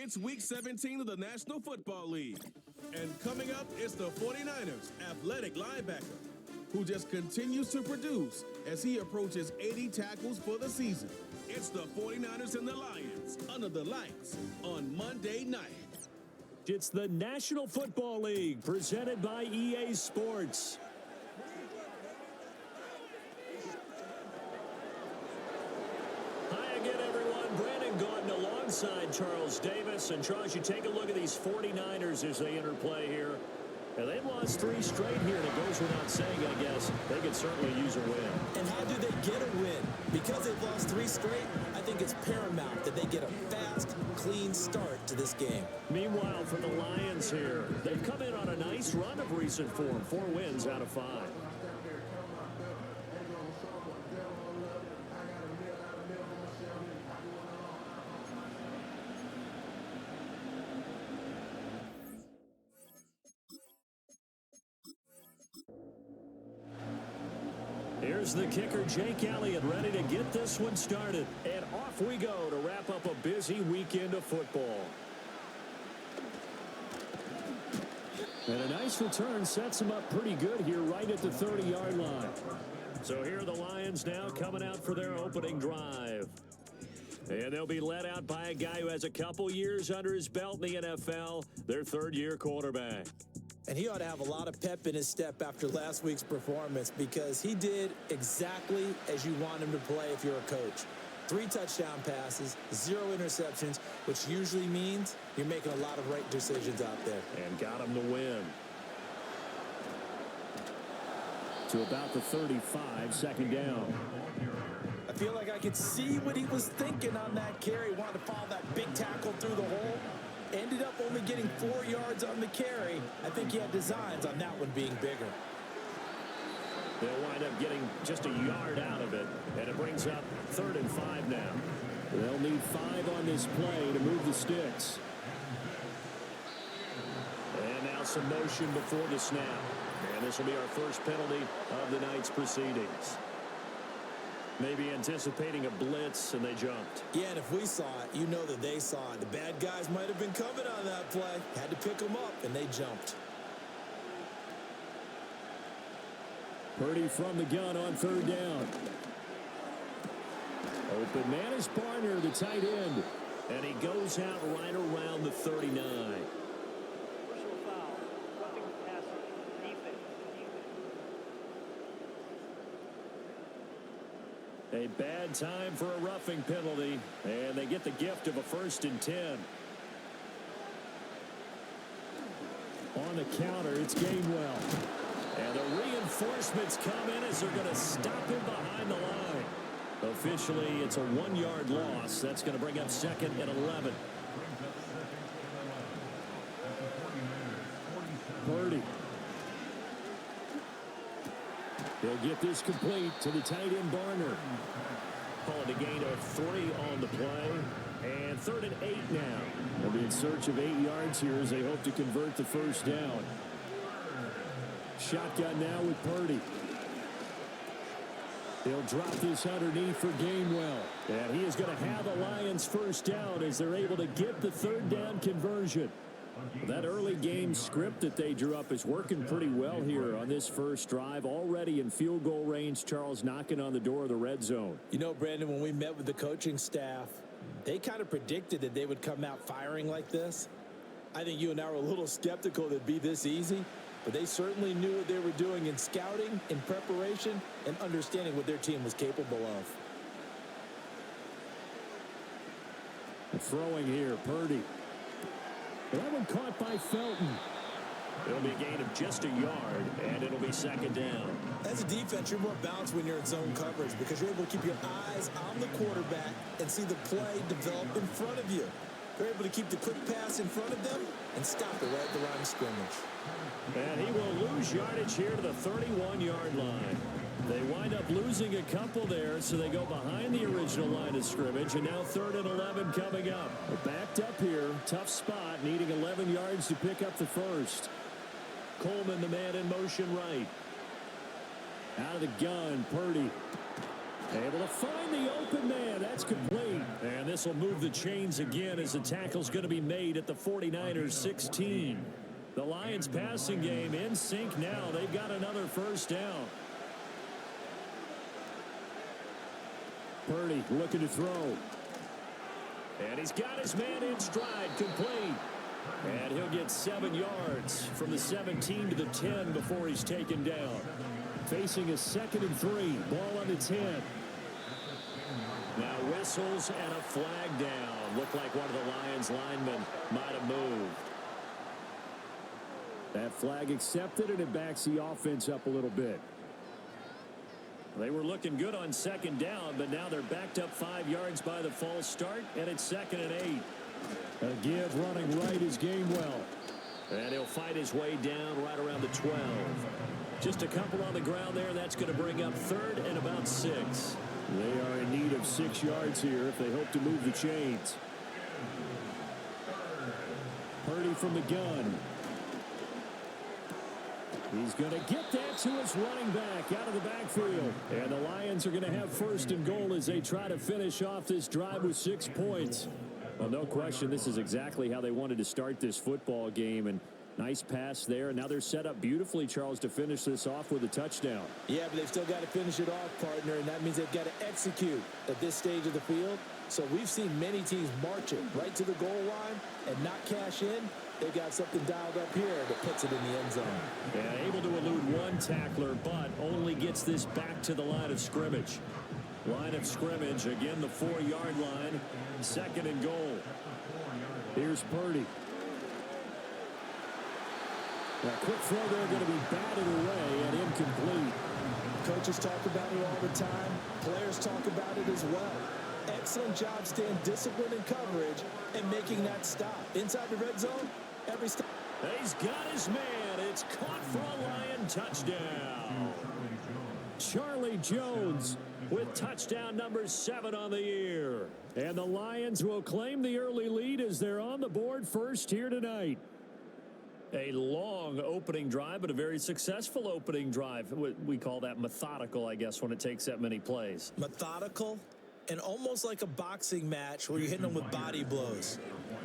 It's Week 17 of the National Football League. And coming up, it's the 49ers athletic linebacker, who just continues to produce as he approaches 80 tackles for the season. It's the 49ers and the Lions under the lights on Monday night. It's the National Football League presented by EA Sports. Hi again, everyone. Brandon Gordon alongside Charles Davis. And Charles, you take a look at these 49ers as they interplay here. And they've lost 3 straight here, and it goes without saying, I guess, they could certainly use a win. And how do they get a win? Because they've lost 3 straight, I think it's paramount that they get a fast, clean start to this game. Meanwhile, for the Lions here, they've come in on a nice run of recent form, 4 wins out of 5. Here's the kicker, Jake Elliott, ready to get this one started. And off we go to wrap up a busy weekend of football. And a nice return sets him up pretty good here right at the 30-yard line. So here are the Lions now coming out for their opening drive. And they'll be led out by a guy who has a couple years under his belt in the NFL, their third-year quarterback. And he ought to have a lot of pep in his step after last week's performance because he did exactly as you want him to play if you're a coach. 3 touchdown passes, 0 interceptions, which usually means you're making a lot of right decisions out there. And got him to win. To about the 35, second down. I feel like I could see what he was thinking on that carry. Wanted to follow that big tackle through the hole. Ended up only getting 4 yards on the carry. I think he had designs on that one being bigger. They'll wind up getting just a yard out of it, and it brings up 3rd and 5 now. They'll need 5 on this play to move the sticks. And now some motion before the snap. And this will be our first penalty of the night's proceedings. Maybe anticipating a blitz, and they jumped. Yeah, and if we saw it, you know that they saw it. The bad guys might have been coming on that play. Had to pick them up, and they jumped. Purdy from the gun on 3rd down. Open man is Barner, the tight end. And he goes out right around the 39. A bad time for a roughing penalty, and they get the gift of a 1st and 10. On the counter, it's Gainwell. And the reinforcements come in as they're going to stop him behind the line. Officially, it's a 1-yard loss. That's going to bring up 2nd and 11. Purdy. He'll get this complete to the tight end Barner. Calling a gain of 3 on the play. And 3rd and 8 now. They'll be in search of 8 yards here as they hope to convert the 1st down. Shotgun now with Purdy. They'll drop this underneath for Gainwell. And he is going to have the Lions 1st down as they're able to get the 3rd down conversion. That early game script that they drew up is working pretty well here on this first drive. Already in field goal range, Charles knocking on the door of the red zone. You know, Brandon, when we met with the coaching staff, they kind of predicted that they would come out firing like this. I think you and I were a little skeptical that it'd be this easy, but they certainly knew what they were doing in scouting, in preparation, and understanding what their team was capable of. Throwing here, Purdy. That one caught by Felton. It'll be a gain of just a yard, and it'll be 2nd down. As a defense, you're more balanced when you're in zone coverage because you're able to keep your eyes on the quarterback and see the play develop in front of you. They're able to keep the quick pass in front of them and stop it right at the line of scrimmage. And he will lose yardage here to the 31-yard line. They wind up losing a couple there, so they go behind the original line of scrimmage, and now 3rd and 11 coming up. They're backed up here, tough spot, needing 11 yards to pick up the 1st. Coleman, the man in motion right. Out of the gun, Purdy. Able to find the open man. That's complete. And this will move the chains again as the tackle's going to be made at the 49ers 16. The Lions passing game in sync now. They've got another first down. Purdy looking to throw. And he's got his man in stride, complete. And he'll get 7 yards from the 17 to the 10 before he's taken down. Facing a 2nd and 3. Ball on the 10. Now whistles and a flag down. Looked like one of the Lions linemen might have moved. That flag accepted, and it backs the offense up a little bit. They were looking good on 2nd down, but now they're backed up 5 yards by the false start, and it's 2nd and 8. A give running right is Gainwell. And he'll fight his way down right around the 12. Just a couple on the ground there. That's going to bring up 3rd and about 6. They are in need of 6 yards here if they hope to move the chains. Purdy from the gun. He's going to get that to his running back out of the backfield. And the Lions are going to have 1st and goal as they try to finish off this drive with 6 points. Well, no question, this is exactly how they wanted to start this football game. And nice pass there. And now they're set up beautifully, Charles, to finish this off with a touchdown. Yeah, but they've still got to finish it off, partner, and that means they've got to execute at this stage of the field. So we've seen many teams marching right to the goal line and not cash in. They've got something dialed up here that puts it in the end zone. Yeah, able to elude one tackler, but only gets this back to the line of scrimmage. Line of scrimmage, again, the 4-yard line. 2nd and goal. Here's Purdy. A quick throw there, going to be batted away and incomplete. Coaches talk about it all the time. Players talk about it as well. Excellent job staying disciplined in coverage and making that stop. Inside the red zone, every stop. He's got his man. It's caught for a Lion touchdown. Charlie Jones with touchdown number 7 on the year. And the Lions will claim the early lead as they're on the board first here tonight. A long opening drive, but a very successful opening drive. We call that methodical, I guess, when it takes that many plays. Methodical and almost like a boxing match where you're hitting them with body blows.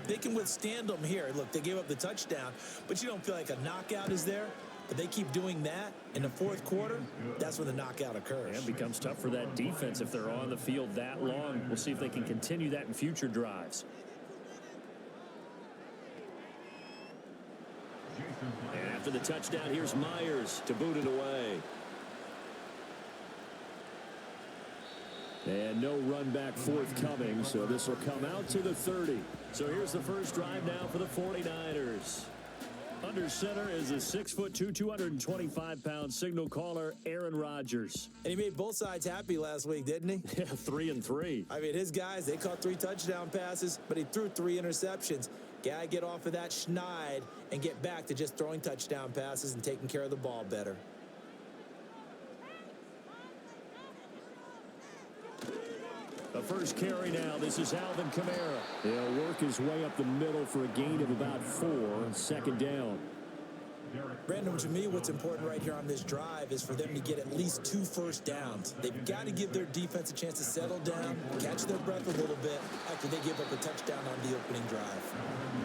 They can withstand them here. Look, they gave up the touchdown, but you don't feel like a knockout is there. But they keep doing that in the 4th quarter. That's when the knockout occurs. And it becomes tough for that defense if they're on the field that long. We'll see if they can continue that in future drives. And after the touchdown, here's Myers to boot it away. And no run back forthcoming, so this will come out to the 30. So here's the first drive now for the 49ers. Under center is a 6'2", 225-pound signal caller, Aaron Rodgers. And he made both sides happy last week, didn't he? Yeah, 3 and 3. I mean, his guys, they caught 3 touchdown passes, but he threw 3 interceptions. Gotta get off of that schneid and get back to just throwing touchdown passes and taking care of the ball better. The first carry now. This is Alvin Kamara. He'll work his way up the middle for a gain of about 4. 2nd down. Brandon, to me, what's important right here on this drive is for them to get at least 2 first downs. They've got to give their defense a chance to settle down, catch their breath a little bit after they give up a touchdown on the opening drive.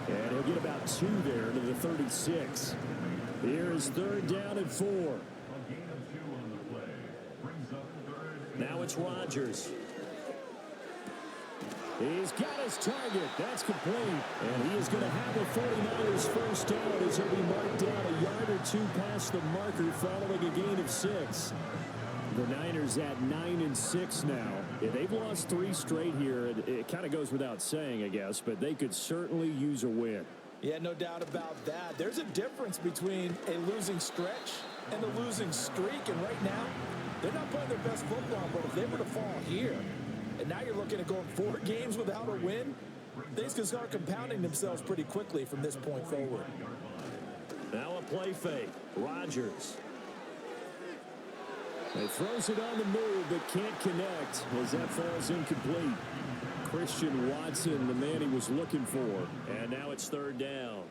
And he'll get about 2 there to the 36. Here is 3rd down and 4. Now it's Rodgers. He's got his target. That's complete. And he is going to have the 49ers first down as he'll be marked down a yard or 2 past the marker following a gain of 6. The Niners at 9 and 6 now. Yeah, they've lost 3 straight here. It kind of goes without saying, I guess, but they could certainly use a win. Yeah, no doubt about that. There's a difference between a losing stretch and a losing streak. And right now, they're not playing their best football, but if they were to fall here, and now you're looking at going 4 games without a win, things can start compounding themselves pretty quickly from this point forward. Now a play fake. Rodgers. He throws it on the move, but can't connect as that falls incomplete. Christian Watson, the man he was looking for. And now it's 3rd down.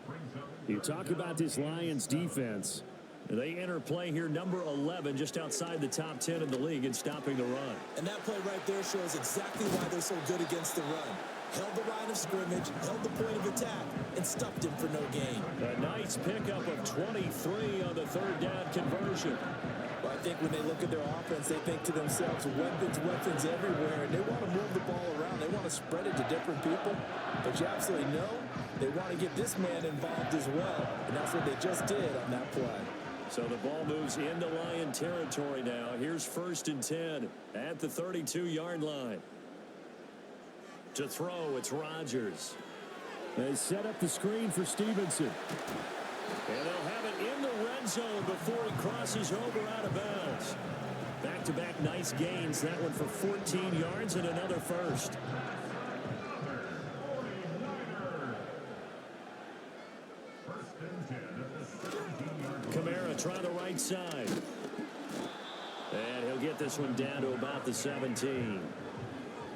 You talk about this Lions defense. They enter play here, number 11, just outside the top 10 in the league in stopping the run. And that play right there shows exactly why they're so good against the run. Held the line of scrimmage, held the point of attack, and stuffed him for no gain. A nice pickup of 23 on the third down conversion. Well, I think when they look at their offense, they think to themselves, weapons everywhere, and they want to move the ball around. They want to spread it to different people. But you absolutely know they want to get this man involved as well, and that's what they just did on that play. So the ball moves into Lion territory now. Here's 1st and 10 at the 32-yard line. To throw, it's Rodgers. They set up the screen for Stevenson. And they'll have it in the red zone before he crosses over out of bounds. Back-to-back nice gains. That one for 14 yards and another first. Kamara trying the right side. And he'll get this one down to about the 17.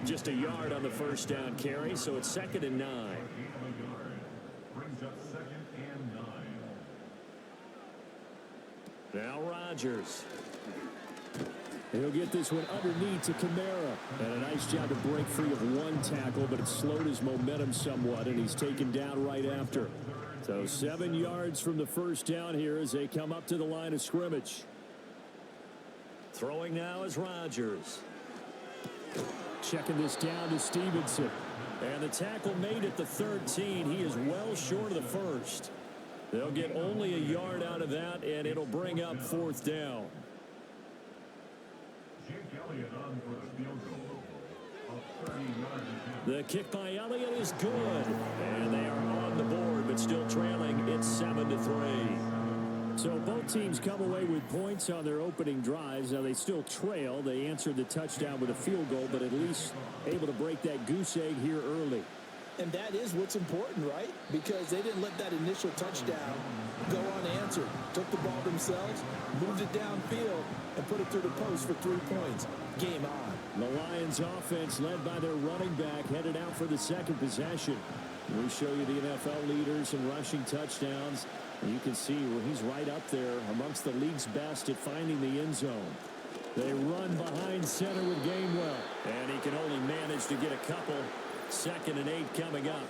Just a yard on the first down carry, so it's 2nd and 9. Now Rodgers. He'll get this one underneath to Kamara. And a nice job to break free of one tackle, but it slowed his momentum somewhat, and he's taken down right after. So 7 yards from the first down here as they come up to the line of scrimmage. Throwing now is Rodgers. Checking this down to Stevenson. And the tackle made at the 13. He is well short of the first. They'll get only a yard out of that, and it'll bring up 4th down. The kick by Elliott is good. And they are on the board, but still trailing. It's 7-3. So both teams come away with points on their opening drives. Now they still trail. They answered the touchdown with a field goal, but at least able to break that goose egg here early. And that is what's important, right? Because they didn't let that initial touchdown go unanswered. Took the ball themselves, moved it downfield, and put it through the post for 3 points. Game on. The Lions offense led by their running back headed out for the second possession. We show you the NFL leaders in rushing touchdowns. You can see where he's right up there amongst the league's best at finding the end zone. They run behind center with Gainwell. And he can only manage to get a couple. 2nd and 8 coming up.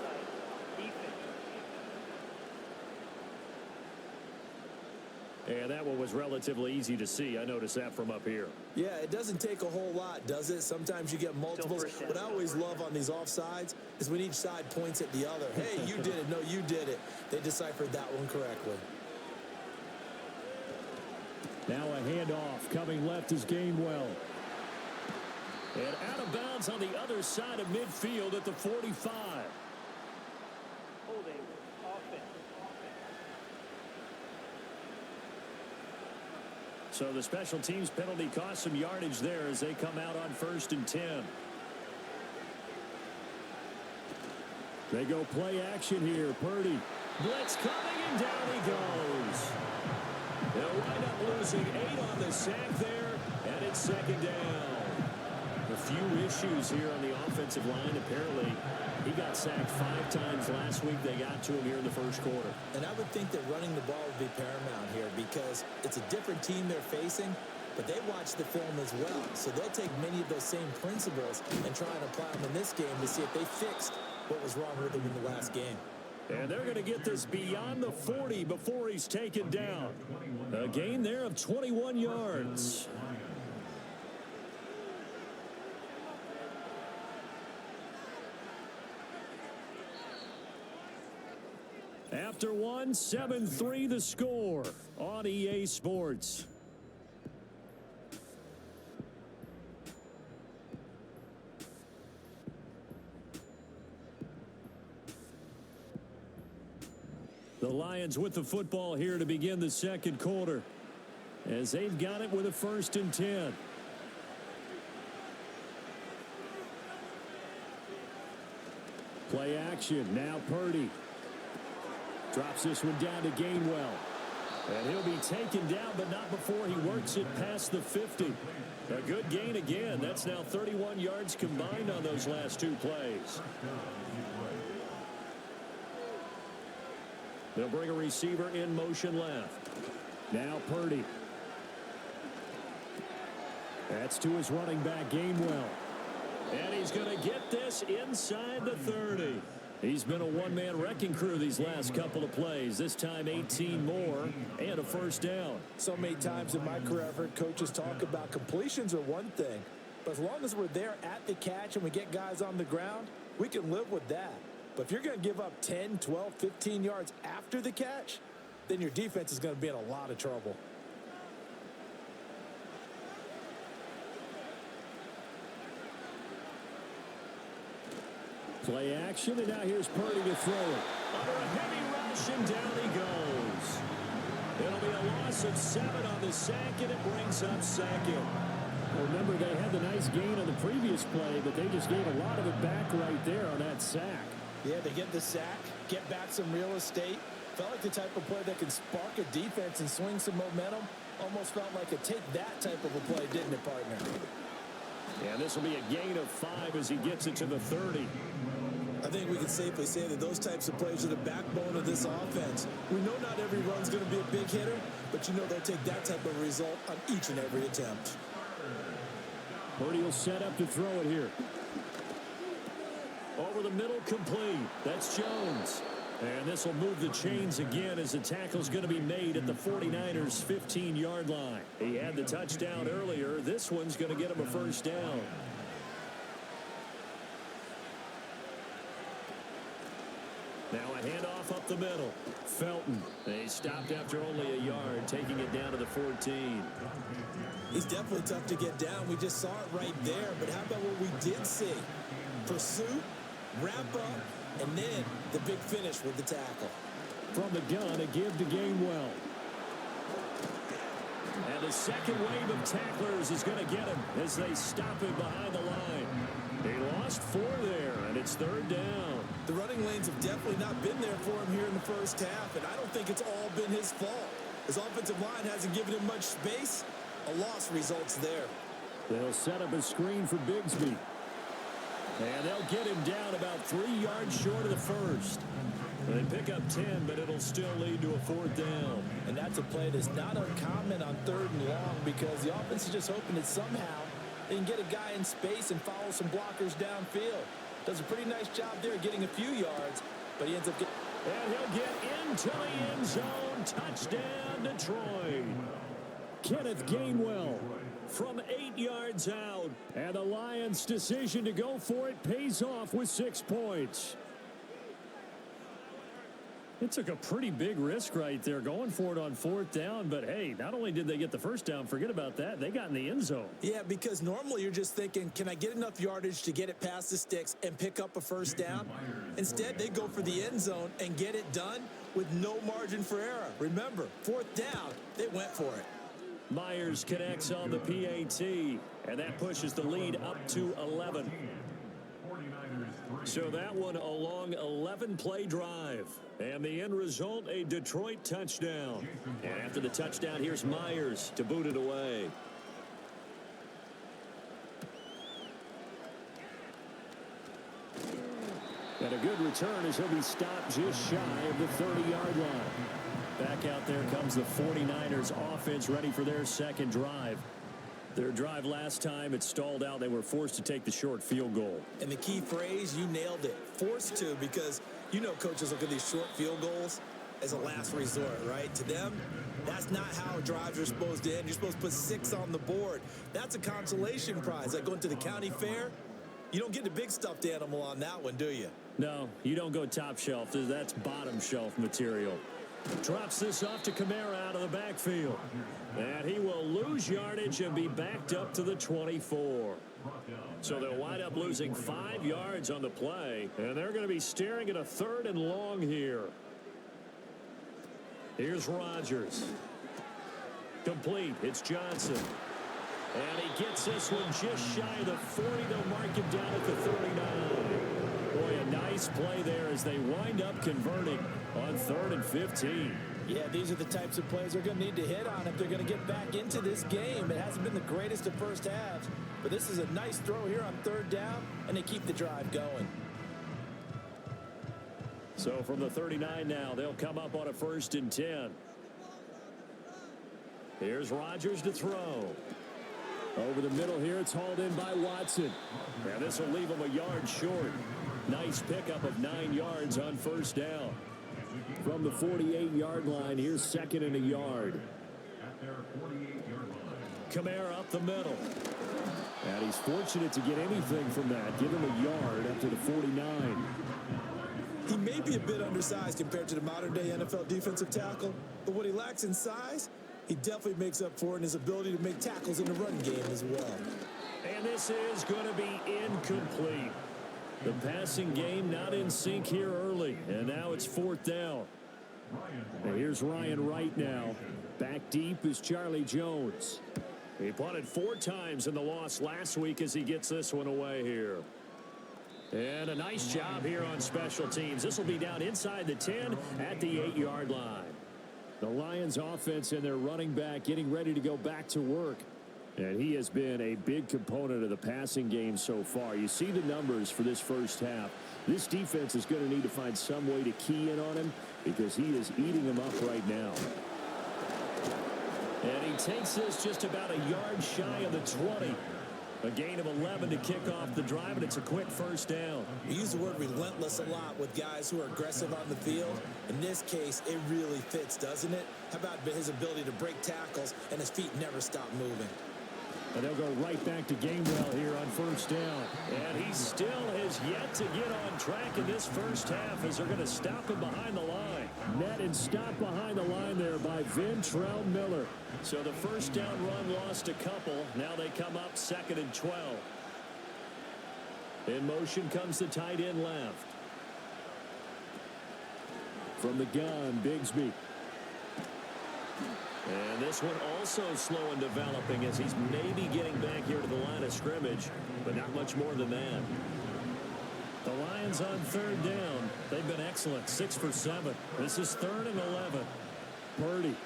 And that one was relatively easy to see. I noticed that from up here. Yeah, it doesn't take a whole lot, does it? Sometimes you get multiples. What I always love on these offsides is when each side points at the other. Hey, you did it. No, you did it. They deciphered that one correctly. Now a handoff. Coming left is Gainwell. And out of bounds on the other side of midfield at the 45. Holding offense. So the special teams penalty cost some yardage there as they come out on 1st and 10. They go play action here. Purdy. Blitz coming, and down he goes. They'll wind up losing 8 on the sack there, and it's 2nd down. A few issues here on the offensive line. Apparently, he got sacked 5 times last week. They got to him here in the first quarter. And I would think that running the ball would be paramount here because it's a different team they're facing, but they watch the film as well. So they'll take many of those same principles and try and apply them in this game to see if they fixed what was wrong with them in the last game. And they're going to get this beyond the 40 before he's taken down. A gain there of 21 yards. After one, 7-3 the score on EA Sports. The Lions with the football here to begin the second quarter as they've got it with a 1st and 10. Play action. Now Purdy. Drops this one down to Gainwell. And he'll be taken down, but not before he works it past the 50. A good gain again. That's now 31 yards combined on those last 2 plays. They'll bring a receiver in motion left. Now Purdy. That's to his running back, Gainwell. And he's going to get this inside the 30. He's been a one-man wrecking crew these last couple of plays. This time 18 more and a first down. So many times in my career I've heard coaches talk about completions are one thing. But as long as we're there at the catch and we get guys on the ground, we can live with that. But if you're going to give up 10, 12, 15 yards after the catch, then your defense is going to be in a lot of trouble. Play action, and now here's Purdy to throw it. Under a heavy rush, and down he goes. It'll be a loss of 7 on the sack, and it brings up second. Remember, they had the nice gain on the previous play, but they just gave a lot of it back right there on that sack. Yeah, they get the sack, get back some real estate. Felt like the type of play that can spark a defense and swing some momentum. Almost felt like a take that type of a play, didn't it, partner? And this will be a gain of 5 as he gets it to the 30. I think we can safely say that those types of plays are the backbone of this offense. We know not every run's going to be a big hitter, but you know they'll take that type of result on each and every attempt. Purdy will set up to throw it here. Over the middle, complete. That's Jones. And this will move the chains again as the tackle's going to be made at the 49ers' 15-yard line. He had the touchdown earlier. This one's going to get him a first down. Now a handoff up the middle. Felton. They stopped after only a yard, taking it down to the 14. He's definitely tough to get down. We just saw it right there. But how about what we did see? Pursuit, wrap up, and then the big finish with the tackle. From the gun, a give to Gainwell. And the second wave of tacklers is going to get him as they stop him behind the line. They lost 4 there, and it's third down. The running lanes have definitely not been there for him here in the first half, and I don't think it's all been his fault. His offensive line hasn't given him much space. A loss results there. They'll set up a screen for Bigsby. And they'll get him down about 3 yards short of the first. They pick up 10, but it'll still lead to a fourth down. And that's a play that's not uncommon on 3rd and long because the offense is just hoping that somehow they can get a guy in space and follow some blockers downfield. Does a pretty nice job there getting a few yards, but he ends up getting... And he'll get into the end zone. Touchdown, Detroit. Kenneth Gainwell from 8 yards out. And the Lions' decision to go for it pays off with 6 points. It took a pretty big risk right there going for it on 4th down. But, hey, not only did they get the first down, forget about that, they got in the end zone. Yeah, because normally you're just thinking, can I get enough yardage to get it past the sticks and pick up a first down? Instead, they go for the end zone and get it done with no margin for error. Remember, 4th down, they went for it. Myers connects on the PAT, and that pushes the lead up to 11. So that one a long 11-play drive. And the end result, a Detroit touchdown. And after the touchdown, here's Myers to boot it away. And a good return as he'll be stopped just shy of the 30-yard line. Back out there comes the 49ers offense ready for their second drive. Their drive last time, it stalled out. They were forced to take the short field goal. And the key phrase, you nailed it. Forced to, because you know coaches look at these short field goals as a last resort, right? To them, that's not how drives are supposed to end. You're supposed to put 6 on the board. That's a consolation prize. Like going to the county fair, you don't get the big stuffed animal on that one, do you? No, you don't go top shelf. That's bottom shelf material. Drops this off to Kamara out of the backfield. And he will lose yardage and be backed up to the 24. So they'll wind up losing 5 yards on the play. And they're going to be staring at a 3rd and long here. Here's Rodgers. Complete. It's Johnson. And he gets this one just shy of the 40. They'll mark him down at the 39. Boy, a nice play there as they wind up converting on 3rd and 15. Yeah, these are the types of plays they're going to need to hit on if they're going to get back into this game. It hasn't been the greatest of first halves, but this is a nice throw here on 3rd down, and they keep the drive going. So from the 39 now, they'll come up on a 1st and 10. Here's Rodgers to throw. Over the middle here, it's hauled in by Watson. And this will leave him a yard short. Nice pickup of 9 yards on first down. From the 48-yard line, here's second and a yard. Kamara up the middle. And he's fortunate to get anything from that. Give him a yard up to the 49. He may be a bit undersized compared to the modern-day NFL defensive tackle, but what he lacks in size, he definitely makes up for in his ability to make tackles in the run game as well. And this is going to be incomplete. The passing game not in sync here early, and now it's fourth down. And here's Ryan Wright now. Back deep is Charlie Jones. He punted 4 times in the loss last week as he gets this one away here. And a nice job here on special teams. This will be down inside the 10 at the 8-yard line. The Lions offense and their running back getting ready to go back to work. And he has been a big component of the passing game so far. You see the numbers for this first half. This defense is going to need to find some way to key in on him because he is eating them up right now. And he takes this just about a yard shy of the 20. A gain of 11 to kick off the drive, and it's a quick first down. We use the word relentless a lot with guys who are aggressive on the field. In this case, it really fits, doesn't it? How about his ability to break tackles and his feet never stop moving? And they'll go right back to Gainwell here on first down. And he still has yet to get on track in this first half as they're going to stop him behind the line. Net and stop behind the line there by Ventrell Miller. So the first down run lost a couple. Now they come up 2nd and 12. In motion comes the tight end left. From the gun, Bigsby. And this one also slow in developing as he's maybe getting back here to the line of scrimmage, but not much more than that. The Lions on 3rd down. They've been excellent, 6 for 7. This is 3rd and 11. Purdy.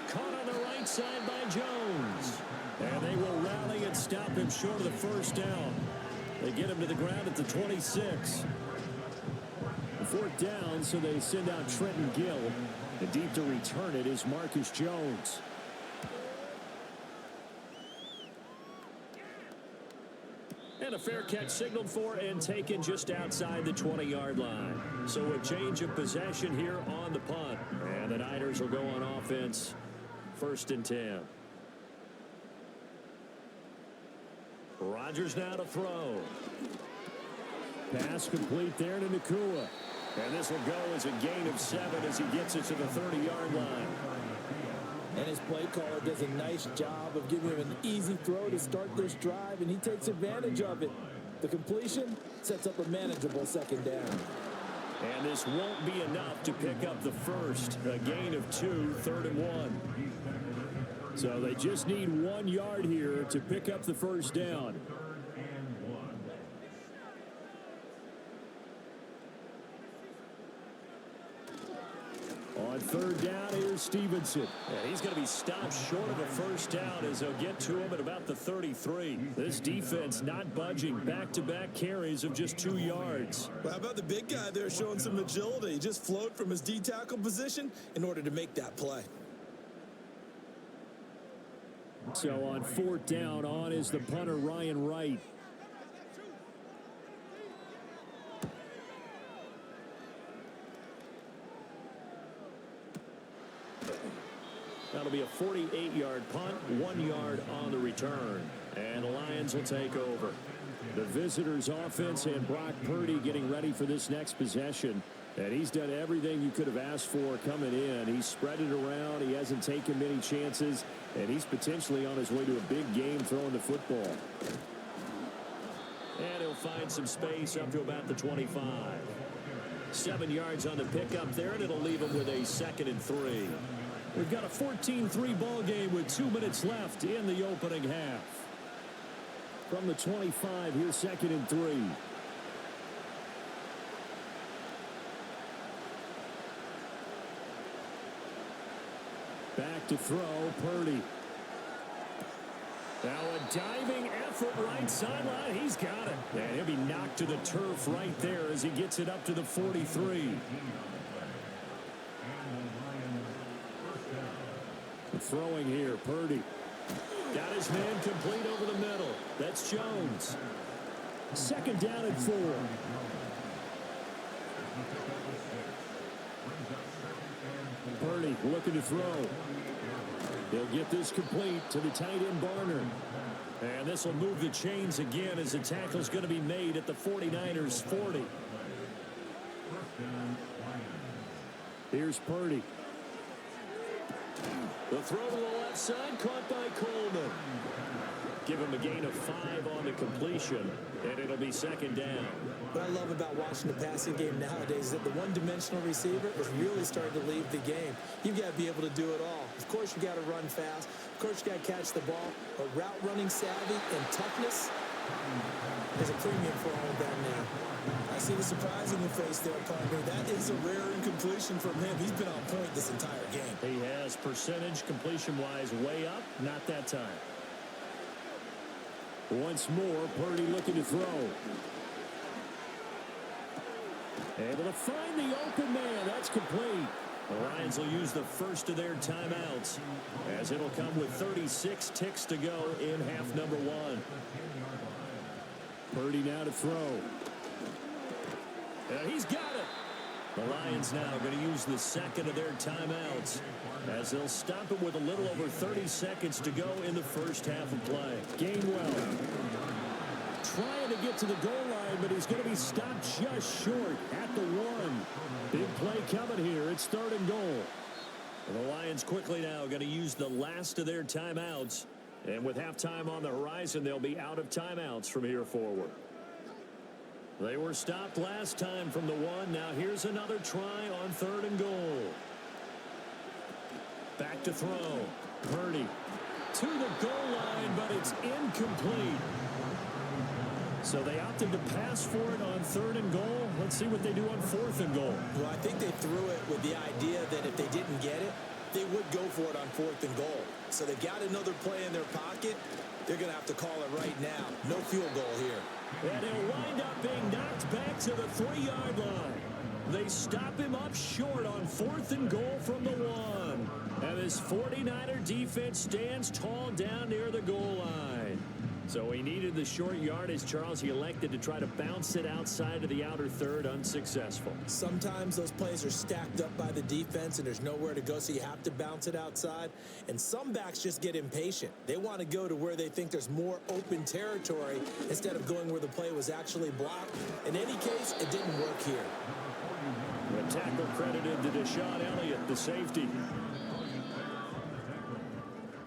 Caught on the right side by Jones. And they will rally and stop him short of the first down. They get him to the ground at the 26. 4th down, so they send out Trenton Gill. And deep to return it is Marcus Jones. And a fair catch signaled for and taken just outside the 20-yard line. So a change of possession here on the punt. And the Niners will go on offense, 1st and 10. Rodgers now to throw. Pass complete there to Nakua. And this will go as a gain of 7 as he gets it to the 30-yard line. And his play caller does a nice job of giving him an easy throw to start this drive, and he takes advantage of it. The completion sets up a manageable 2nd down. And this won't be enough to pick up the first. A gain of 2, 3rd and 1. So they just need 1 yard here to pick up the first down. On 3rd down, here's Stevenson. And he's going to be stopped short of a first down as they'll get to him at about the 33. This defense not budging. Back-to-back carries of just 2 yards. Well, how about the big guy there showing some agility? He just flowed from his D-tackle position in order to make that play. So on 4th down, on is the punter Ryan Wright. That'll be a 48-yard punt, 1 yard on the return. And the Lions will take over. The visitors' offense and Brock Purdy getting ready for this next possession. And he's done everything you could have asked for coming in. He's spread it around. He hasn't taken many chances. And he's potentially on his way to a big game throwing the football. And he'll find some space up to about the 25. 7 yards on the pickup there, and it'll leave him with a 2nd and 3. We've got a 14-3 ball game with 2 minutes left in the opening half. From the 25, here's 2nd and 3. Back to throw, Purdy. Now a diving effort right sideline. He's got it. And he'll be knocked to the turf right there as he gets it up to the 43. throwing here. Purdy. Got his man complete over the middle. That's Jones. Second down and 4. Purdy looking to throw. He'll get this complete to the tight end Barner. And this will move the chains again as the tackle's going to be made at the 49ers 40. Here's Purdy. The throw to the left side, caught by Coleman. Give him a gain of 5 on the completion, and it'll be second down. What I love about watching the passing game nowadays is that the one-dimensional receiver is really starting to leave the game. You've got to be able to do it all. Of course, you got to run fast. Of course, you got to catch the ball. But route running savvy and toughness is a premium for all of them now. I see the surprise in your face there, partner. That is a rare incompletion from him. He's been on point this entire game. He has percentage completion-wise way up, not that time. Once more, Purdy looking to throw. Able to find the open man. That's complete. The Lions will use the first of their timeouts as it'll come with 36 ticks to go in half number 1. Purdy now to throw. And he's got it. The Lions now going to use the second of their timeouts as they'll stop it with a little over 30 seconds to go in the first half of play. Gainwell trying to get to the goal line, but he's going to be stopped just short at the 1. Big play coming here. It's 3rd and goal. And the Lions quickly now going to use the last of their timeouts. And with halftime on the horizon, they'll be out of timeouts from here forward. They were stopped last time from the 1. Now here's another try on 3rd and goal. Back to throw. Purdy to the goal line, but it's incomplete. So they opted to pass for it on 3rd and goal. Let's see what they do on 4th and goal. Well, I think they threw it with the idea that if they didn't get it, they would go for it on 4th and goal. So they've got another play in their pocket. They're going to have to call it right now. No field goal here. And he'll wind up being knocked back to the 3-yard line. They stop him up short on 4th and goal from the 1. And this 49er defense stands tall down near the goal line. So he needed the short yardage, Charles. He elected to try to bounce it outside of the outer third, unsuccessful. Sometimes those plays are stacked up by the defense and there's nowhere to go, so you have to bounce it outside. And some backs just get impatient. They want to go to where they think there's more open territory instead of going where the play was actually blocked. In any case, it didn't work here. The tackle credited to Deshaun Elliott, the safety.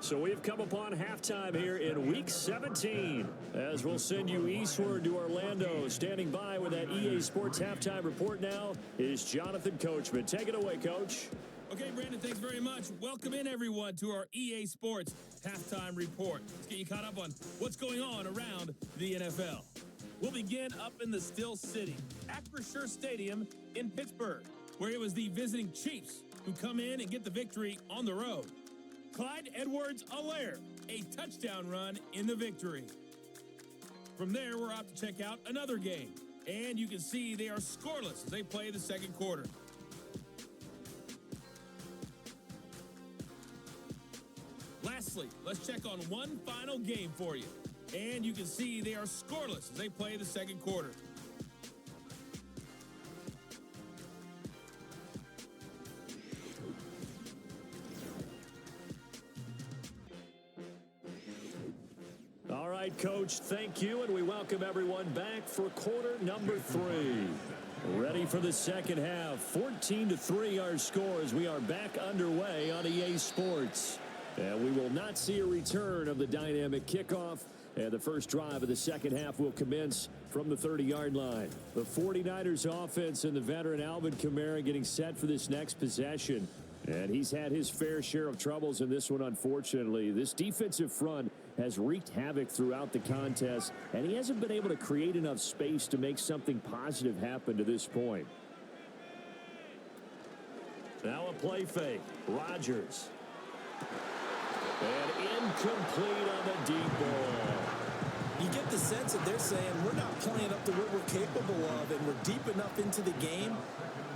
So we've come upon halftime here in Week 17 as we'll send you eastward to Orlando. Standing by with that EA Sports halftime report now is Jonathan Coachman. Take it away, Coach. Okay, Brandon, thanks very much. Welcome in, everyone, to our EA Sports halftime report. Let's get you caught up on what's going on around the NFL. We'll begin up in the Still City, Acrisure Stadium in Pittsburgh, where it was the visiting Chiefs who come in and get the victory on the road. Clyde Edwards-Helaire, a touchdown run in the victory. From there, we're out to check out another game. And you can see they are scoreless as they play the second quarter. Lastly, let's check on one final game for you. And you can see they are scoreless as they play the second quarter. All right, Coach, thank you, and we welcome everyone back for quarter number 3. Ready for the second half. 14-3 our score as we are back underway on EA Sports. And we will not see a return of the dynamic kickoff. And the first drive of the second half will commence from the 30-yard line. The 49ers offense and the veteran Alvin Kamara getting set for this next possession. And he's had his fair share of troubles in this one, unfortunately. This defensive front has wreaked havoc throughout the contest, and he hasn't been able to create enough space to make something positive happen to this point. Now a play fake. Rodgers. And incomplete on the deep ball. You get the sense that they're saying we're not playing up to what we're capable of, and we're deep enough into the game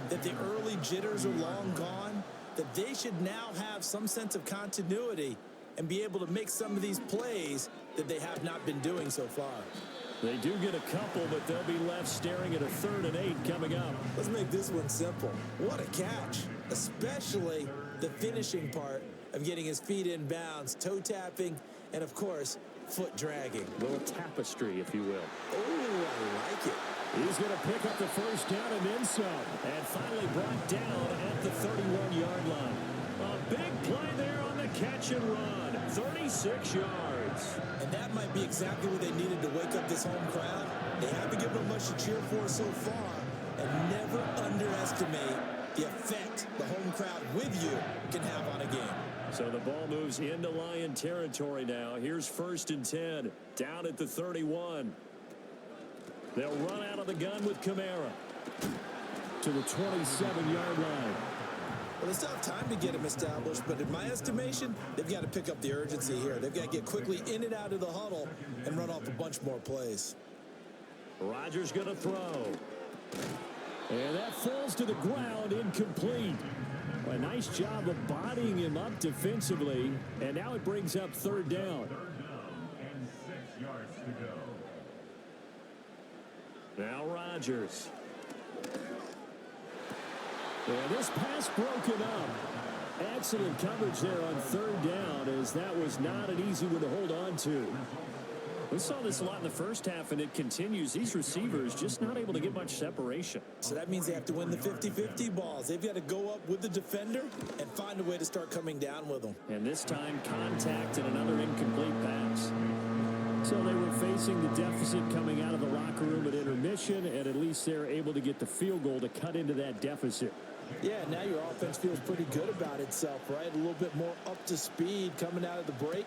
that the early jitters are long gone. that they should now have some sense of continuity and be able to make some of these plays that they have not been doing so far. They do get a couple, but they'll be left staring at a 3rd and 8 coming up. Let's make this one simple. What a catch, especially the finishing part of getting his feet in bounds, toe tapping, and of course, foot dragging. A little tapestry, if you will. Oh, I like it. He's going to pick up the first down and then some. And finally brought down at the 31-yard line. A big play there on the catch and run. 36 yards. And that might be exactly what they needed to wake up this home crowd. They haven't given them much to cheer for so far. And never underestimate the effect the home crowd with you can have on a game. So the ball moves into Lion territory now. Here's 1st and 10. Down at the 31. They'll run out of the gun with Kamara to the 27-yard line. Well, they still have time to get him established, but in my estimation, they've got to pick up the urgency here. They've got to get quickly in and out of the huddle and run off a bunch more plays. Rodgers going to throw. And that falls to the ground, incomplete. A nice job of bodying him up defensively, and now it brings up 3rd down. And 6 yards to go. Now Rodgers. And this pass broken up. Excellent coverage there on 3rd down, as that was not an easy one to hold on to. We saw this a lot in the first half, and it continues. These receivers just not able to get much separation. So that means they have to win the 50-50 balls. They've got to go up with the defender and find a way to start coming down with them. And this time, contact and another incomplete pass. So they were facing the deficit coming out of the locker room at intermission, and at least they're able to get the field goal to cut into that deficit. Yeah, now your offense feels pretty good about itself, right? A little bit more up to speed coming out of the break.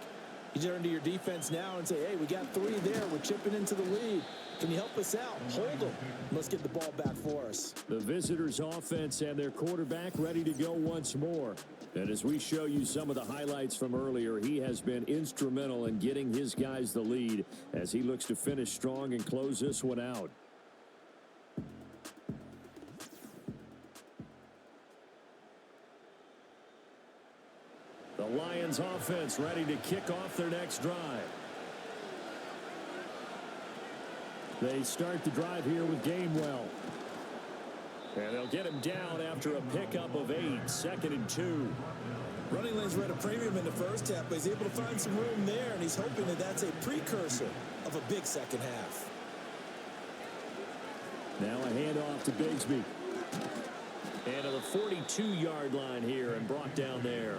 You turn to your defense now and say, hey, we got 3 there. We're chipping into the lead. Can you help us out? Hold them. Let's get the ball back for us. The visitors' offense and their quarterback ready to go once more. And as we show you some of the highlights from earlier, he has been instrumental in getting his guys the lead as he looks to finish strong and close this one out. The Lions offense ready to kick off their next drive. They start the drive here with Gainwell. And they'll get him down after a pickup of 8, 2nd and 2. Running lanes were at a premium in the first half, but he's able to find some room there, and he's hoping that that's a precursor of a big second half. Now a handoff to Bigsby. And to the 42-yard line here and brought down there.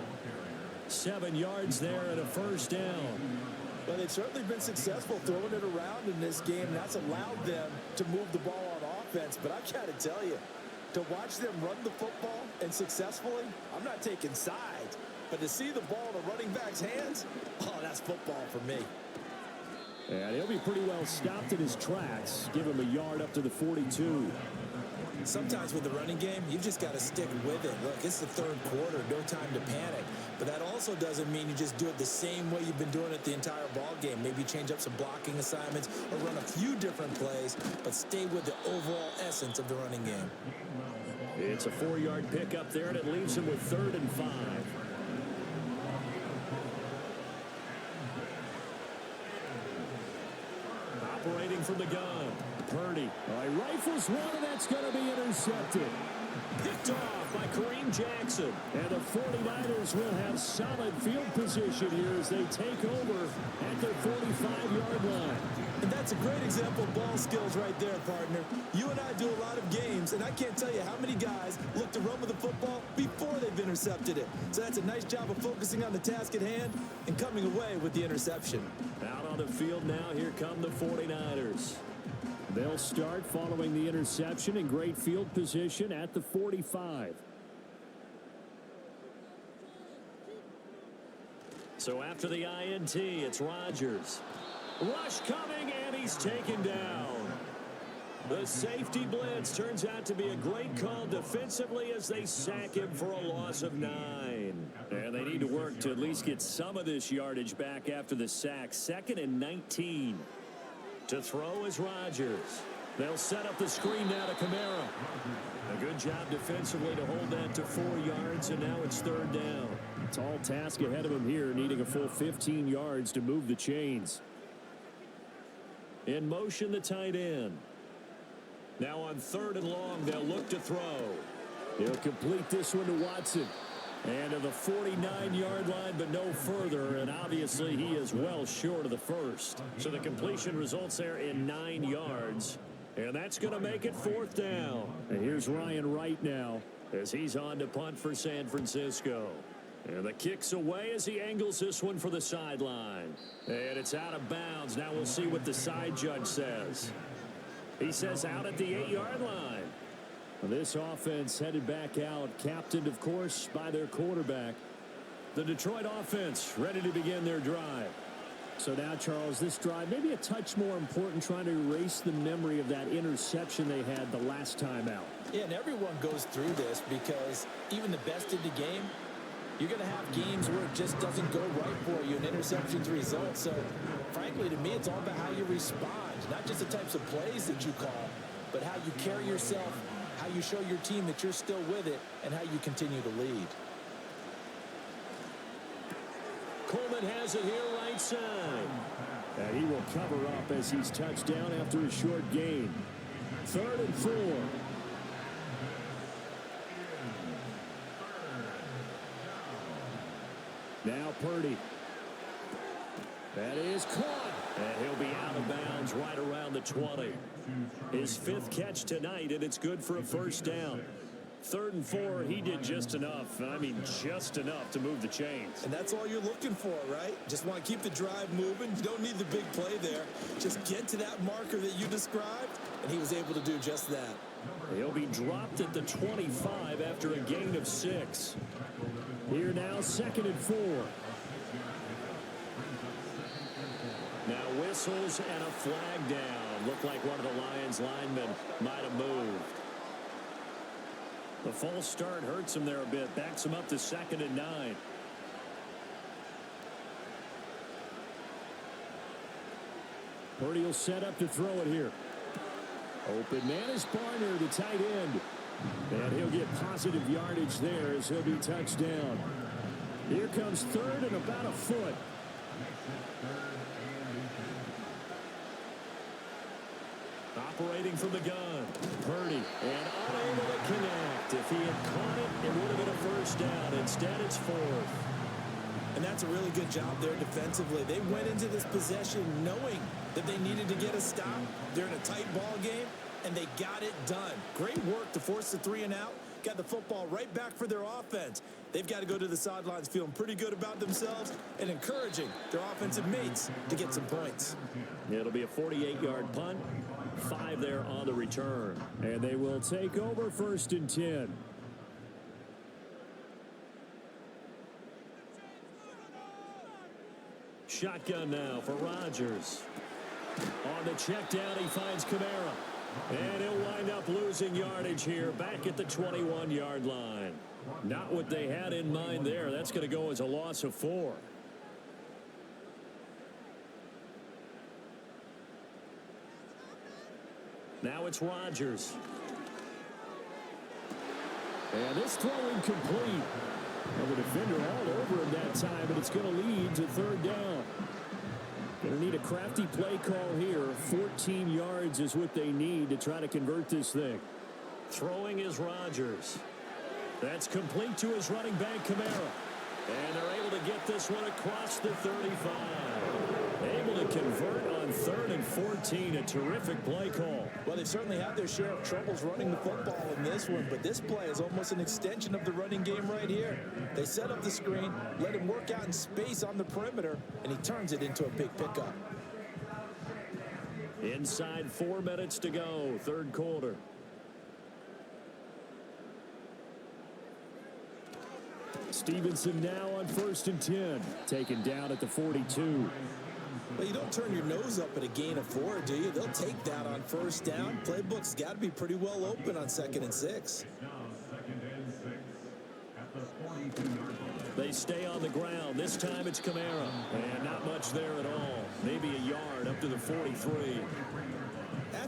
7 yards there and a first down. Well, they've certainly been successful throwing it around in this game. That's allowed them to move the ball on offense. But I've got to tell you, to watch them run the football and successfully, I'm not taking sides. But to see the ball in a running back's hands, oh, that's football for me. And he'll be pretty well stopped in his tracks. Give him a yard up to the 42. Sometimes with the running game, you've just got to stick with it. Look, it's the 3rd quarter, no time to panic. But that also doesn't mean you just do it the same way you've been doing it the entire ball game. Maybe change up some blocking assignments or run a few different plays, but stay with the overall essence of the running game. It's a 4-yard pickup there, and it leaves him with 3rd and 5. Operating from the gun. Purdy. He rifles one, and that's going to be intercepted. Picked off by Kareem Jackson. And the 49ers will have solid field position here as they take over at their 45-yard line. And that's a great example of ball skills right there, partner. You and I do a lot of games, and I can't tell you how many guys look to run with the football before they've intercepted it. So that's a nice job of focusing on the task at hand and coming away with the interception. Out on the field now, here come the 49ers. They'll start following the interception in great field position at the 45. So after the INT, it's Rodgers. Rush coming, and he's taken down. The safety blitz turns out to be a great call defensively as they sack him for a loss of 9. And they need to work to at least get some of this yardage back after the sack. 2nd and 19. To throw is Rodgers. They'll set up the screen now to Kamara. A good job defensively to hold that to 4 yards, and now it's 3rd down. Tall task ahead of him here, needing a full 15 yards to move the chains. In motion, the tight end. Now on 3rd and long, they'll look to throw. He'll complete this one to Watson. And to the 49-yard line, but no further. And obviously, he is well short of the first. So the completion results there in 9 yards. And that's going to make it 4th down. And here's Ryan Wright now, as he's on to punt for San Francisco. And the kick's away as he angles this one for the sideline. And it's out of bounds. Now we'll see what the side judge says. He says out at the 8-yard line. This offense headed back out, captained, of course, by their quarterback. The Detroit offense ready to begin their drive. So now, Charles, this drive maybe a touch more important, trying to erase the memory of that interception they had the last time out. Yeah, and everyone goes through this because even the best in the game, you're going to have games where it just doesn't go right for you and interceptions result. So, frankly, to me, it's all about how you respond, not just the types of plays that you call, but how you carry yourself, how you show your team that you're still with it, and how you continue to lead. Coleman has it here right side. And he will cover up as he's touched down after a short gain. 3rd and 4. Now Purdy. That is caught. And he'll be out of bounds right around the 20. His 5th catch tonight, and it's good for a 1st down. 3rd and 4, he did just enough. I mean, just enough to move the chains. And that's all you're looking for, right? Just want to keep the drive moving. You don't need the big play there. Just get to that marker that you described, and he was able to do just that. He'll be dropped at the 25 after a gain of 6. Here now, 2nd and 4. Now whistles and a flag down. Looked like one of the Lions linemen might have moved. The false start hurts him there a bit. Backs him up to 2nd and 9. Purdy will set up to throw it here. Open man is Barner, the tight end. And he'll get positive yardage there as he'll be touched down. Here comes 3rd and about a foot. Operating from the gun. Purdy. And unable to connect. If he had caught it, it would have been a 1st down. Instead, it's 4th. And that's a really good job there defensively. They went into this possession knowing that they needed to get a stop. They're in a tight ball game, and they got it done. Great work to force the 3 and out. Got the football right back for their offense. They've got to go to the sidelines feeling pretty good about themselves and encouraging their offensive mates to get some points. It'll be a 48-yard punt. 5 there on the return. And they will take over 1st and 10. Shotgun now for Rodgers. On the check down, he finds Kamara. And he'll wind up losing yardage here back at the 21-yard line. Not what they had in mind there. That's going to go as a loss of 4. Now it's Rodgers. And this throw incomplete. Well, the defender all over him that time, but it's going to lead to 3rd down. Going to need a crafty play call here. 14 yards is what they need to try to convert this thing. Throwing is Rodgers. That's complete to his running back, Kamara. And they're able to get this one across the 35. Able to convert on 3rd and 14. A terrific play call. Well, they've certainly had their share of troubles running the football in this one, but this play is almost an extension of the running game right here. They set up the screen, let him work out in space on the perimeter, and he turns it into a big pickup. Inside 4 minutes to go, 3rd quarter. Stevenson now on 1st and 10. Taken down at the 42. Well, you don't turn your nose up at a gain of 4, do you? They'll take that on 1st down. Playbook's got to be pretty well open on 2nd and 6. They stay on the ground. This time it's Kamara. And not much there at all. Maybe a yard up to the 43.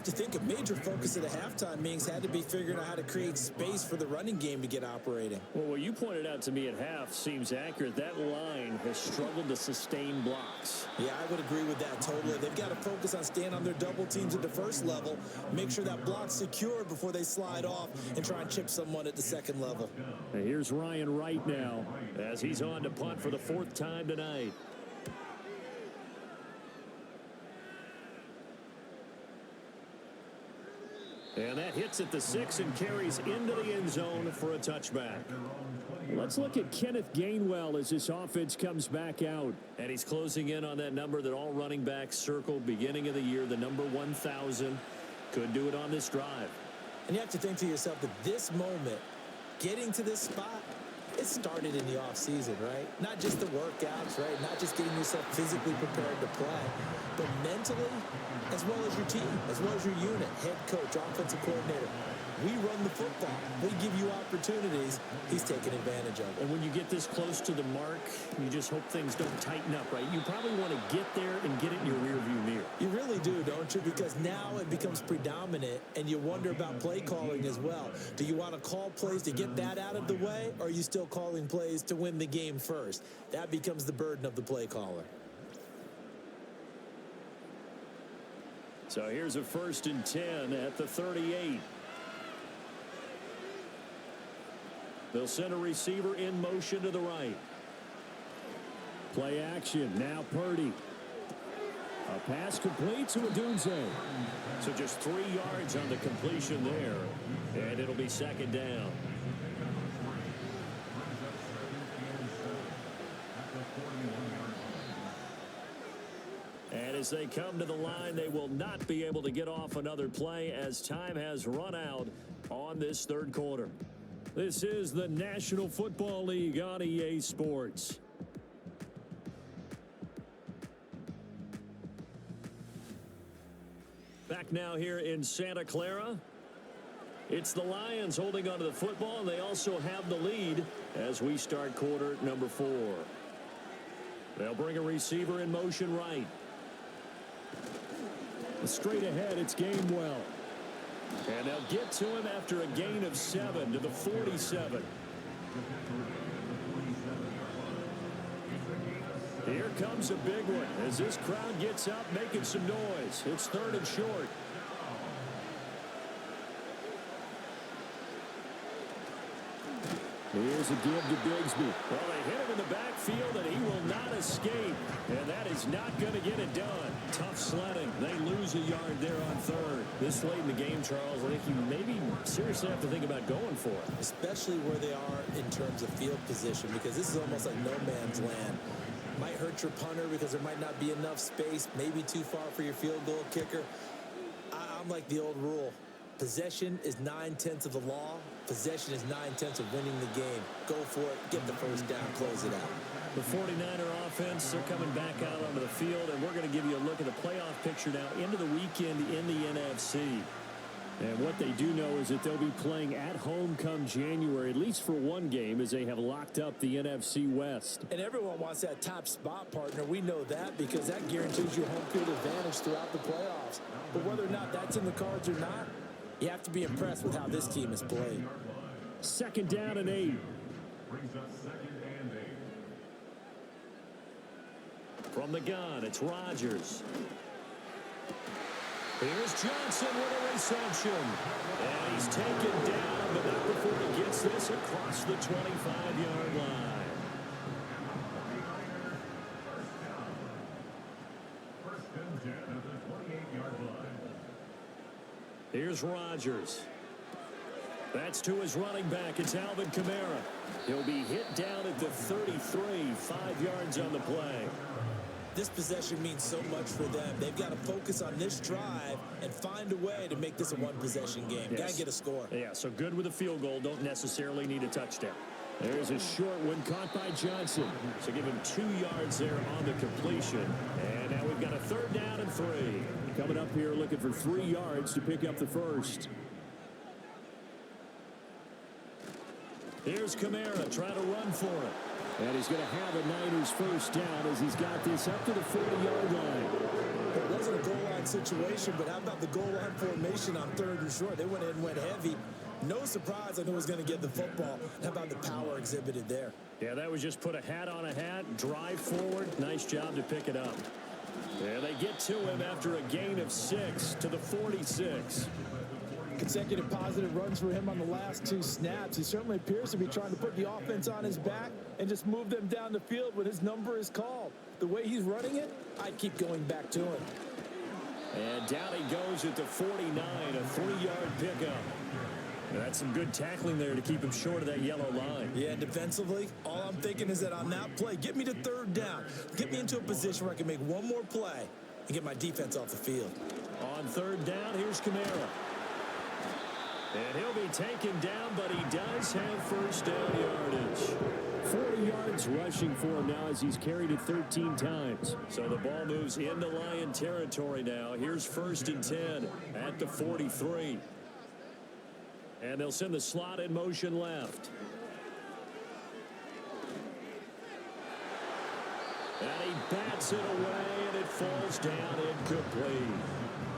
to think a major focus at the halftime meetings had to be figuring out how to create space for the running game to get operating. Well, what you pointed out to me at half seems accurate. That line has struggled to sustain blocks. Yeah, I would agree with that totally. They've got to focus on staying on their double teams at the first level, make sure that block's secure before they slide off and try and chip someone at the second level. And here's Ryan Wright now as he's on to punt for the 4th time tonight. And that hits at the 6 and carries into the end zone for a touchback. Let's look at Kenneth Gainwell as this offense comes back out. And he's closing in on that number that all running backs circled beginning of the year, the number 1,000. Could do it on this drive. And you have to think to yourself that this moment, getting to this spot, it started in the offseason, right? Not just the workouts, right? Not just getting yourself physically prepared to play, but mentally, as well as your team, as well as your unit, head coach, offensive coordinator. We run the football. We give you opportunities. He's taking advantage of it. And when you get this close to the mark, you just hope things don't tighten up, right? You probably want to get there and get it in your rearview mirror. You really do, don't you? Because now it becomes predominant, and you wonder about play calling as well. Do you want to call plays to get that out of the way, or are you still calling plays to win the game first? That becomes the burden of the play caller. So here's a 1st and 10 at the 38. They'll send a receiver in motion to the right. Play action. Now Purdy. A pass complete to Odunze. So just 3 yards on the completion there. And it'll be 2nd down. And as they come to the line, they will not be able to get off another play as time has run out on this 3rd quarter. This is the National Football League on EA Sports. Back now here in Santa Clara. It's the Lions holding onto the football, and they also have the lead as we start quarter number 4. They'll bring a receiver in motion right. Straight ahead, it's Gainwell. And they'll get to him after a gain of 7 to the 47. Here comes a big one as this crowd gets up making some noise. It's 3rd and short. Here's a give to Bigsby. Well, they hit him in the backfield, and he will not escape. And that is not going to get it done. Tough sledding. They lose a yard there on 3rd. This late in the game, Charles, I think you maybe seriously have to think about going for it. Especially where they are in terms of field position, because this is almost like no man's land. Might hurt your punter because there might not be enough space, maybe too far for your field goal kicker. I'm like the old rule. Possession is 9/10 of the law. Possession is 9/10 of winning the game. Go for it. Get the first down. Close it out. The 49er offense, they're coming back out onto the field, and we're going to give you a look at the playoff picture now into the weekend in the NFC. And what they do know is that they'll be playing at home come January, at least for one game, as they have locked up the NFC West. And everyone wants that top spot, partner. We know that because that guarantees you home field advantage throughout the playoffs. But whether or not that's in the cards or not, you have to be impressed with how this team has played. 2nd down and 8. Brings up 2nd and 8. From the gun, it's Rodgers. Here's Johnson with a reception. And he's taken down, but not before he gets this across the 25-yard line. First and 10 at the 28-yard line. Here's Rodgers. That's to his running back. It's Alvin Kamara. He'll be hit down at the 33, 5 yards on the play. This possession means so much for them. They've got to focus on this drive and find a way to make this a one-possession game. Yes. Got to get a score. Yeah, so good with a field goal. Don't necessarily need a touchdown. There's a short one caught by Johnson. So give him 2 yards there on the completion. And now we've got a 3rd down and 3. Coming up here looking for 3 yards to pick up the first. Here's Kamara trying to run for it. And he's going to have a Niners first down as he's got this up to the 40-yard line. It wasn't a goal line one situation, but how about the goal line formation on 3rd and short? They went in and went heavy. No surprise on who was going to get the football. How about the power exhibited there? Yeah, that was just put a hat on a hat, drive forward. Nice job to pick it up. Yeah, they get to him after a gain of 6 to the 46. Consecutive positive runs for him on the last 2 snaps. He certainly appears to be trying to put the offense on his back and just move them down the field when his number is called. The way he's running it, I'd keep going back to him. And down he goes at the 49, a 3-yard pickup. That's some good tackling there to keep him short of that yellow line. Yeah, defensively, all I'm thinking is that on that play, get me to 3rd down. Get me into a position where I can make one more play and get my defense off the field. On 3rd down, here's Kamara. And he'll be taken down, but he does have first down yardage. 40 yards rushing for him now as he's carried it 13 times. So the ball moves into Lion territory now. Here's 1st and 10 at the 43. And they'll send the slot in motion left. And he bats it away, and it falls down incomplete.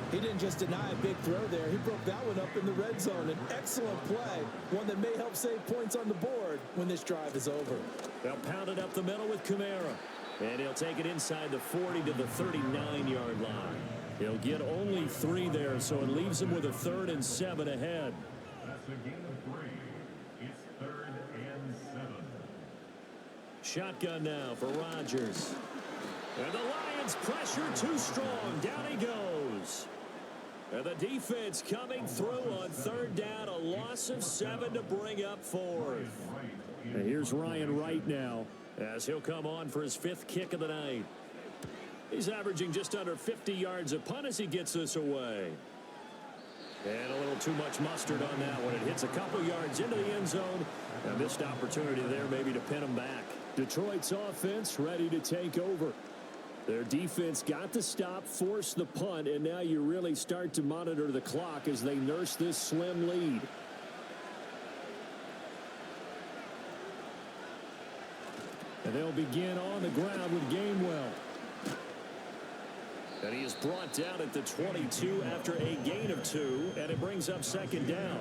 He didn't just deny a big throw there. He broke that one up in the red zone. An excellent play, one that may help save points on the board when this drive is over. They'll pound it up the middle with Kamara. And he'll take it inside the 40 to the 39-yard line. He'll get only 3 there, so it leaves him with a 3rd and 7 ahead. That's a gain of 3. It's 3rd and 7. Shotgun now for Rodgers. And the Lions pressure too strong. Down he goes. And the defense coming through on 3rd down. A loss of 7 to bring up 4th. And here's Ryan Wright now, as he'll come on for his 5th kick of the night. He's averaging just under 50 yards a punt as he gets this away. And a little too much mustard on that one. It hits a couple yards into the end zone. A missed opportunity there maybe to pin him back. Detroit's offense ready to take over. Their defense got the stop, forced the punt, and now you really start to monitor the clock as they nurse this slim lead. And they'll begin on the ground with Gainwell. And he is brought down at the 22 after a gain of 2, and it brings up 2nd down.